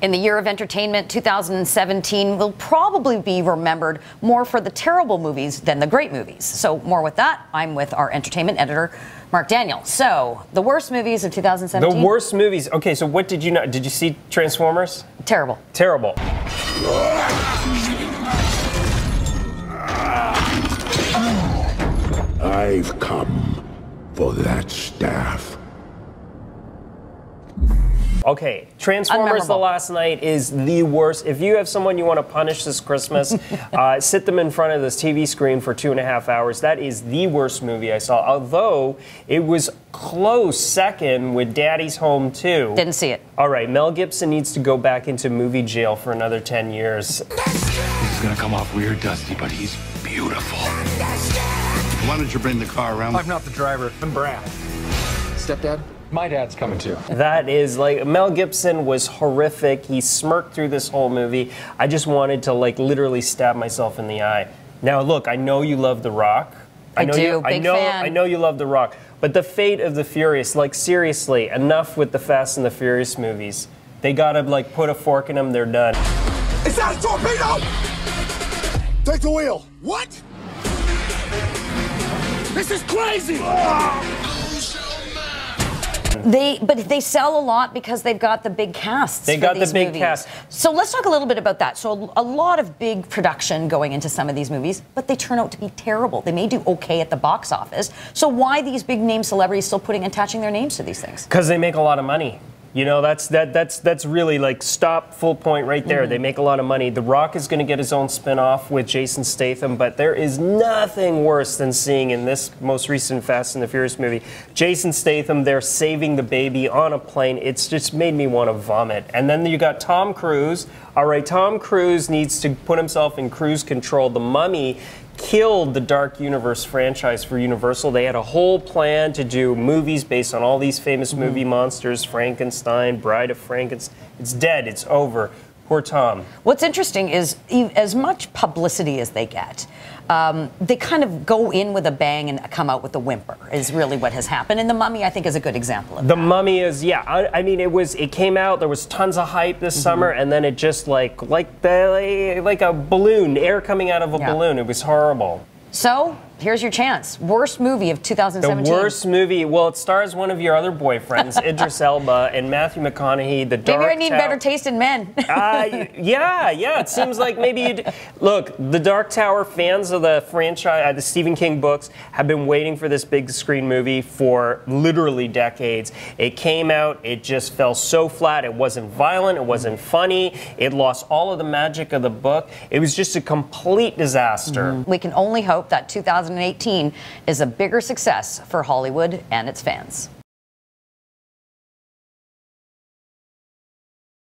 In the year of entertainment, 2017 will probably be remembered more for the terrible movies than the great movies. So more with that, I'm with our entertainment editor, Mark Daniell. So, the worst movies of 2017? The worst movies. Okay, so what did you know? Did you see Transformers? Terrible. Terrible. I've come for that staff. Okay, Transformers The Last Night is the worst. If you have someone you want to punish this Christmas, sit them in front of this TV screen for 2.5 hours. That is the worst movie I saw, although it was close second with Daddy's Home 2. Didn't see it. All right, Mel Gibson needs to go back into movie jail for another 10 years. This is gonna come off weird, Dusty, but he's beautiful. Why don't you bring the car around? I'm not the driver, I'm Brad. Stepdad? My dad's coming too. That is like, Mel Gibson was horrific. He smirked through this whole movie. I just wanted to like literally stab myself in the eye. Now look, I know you love The Rock. I do, big fan. I know you love The Rock. But the fate of the Furious, like seriously, enough with the Fast and the Furious movies. They gotta like put a fork in them, they're done. Is that a torpedo? Take the wheel. What? This is crazy! But they sell a lot because they've got the big casts. They got the big cast. So let's talk a little bit about that. So a lot of big production going into some of these movies, but they turn out to be terrible. They may do okay at the box office. So why these big name celebrities still attaching their names to these things? Because they make a lot of money. You know, that's really like stop, full point right there. They make a lot of money. The Rock is going to get his own spin-off with Jason Statham, but there is nothing worse than seeing in this most recent Fast and the Furious movie, Jason Statham, they're saving the baby on a plane. It's just made me want to vomit. And then you got Tom Cruise. All right, Tom Cruise needs to put himself in cruise control. The Mummy killed the Dark Universe franchise for Universal. They had a whole plan to do movies based on all these famous movie monsters, Frankenstein, Bride of Frankenstein. It's dead, it's over. Poor Tom. What's interesting is, as much publicity as they get, they kind of go in with a bang and come out with a whimper, is really what has happened. And The Mummy, I think, is a good example of that. The Mummy is, yeah. I mean, it came out, there was tons of hype this summer, and then it just like a balloon, air coming out of a balloon. It was horrible. So, here's your chance. Worst movie of 2017. The worst movie, well, it stars one of your other boyfriends, Idris Elba, and Matthew McConaughey, The Dark Tower. Maybe I need better taste in men. Yeah, it seems like maybe you'd... Look, The Dark Tower fans of the franchise, the Stephen King books, have been waiting for this big screen movie for literally decades. It came out, it just fell so flat. It wasn't violent, it wasn't funny, it lost all of the magic of the book. It was just a complete disaster. We can only hope that 2018 is a bigger success for Hollywood and its fans.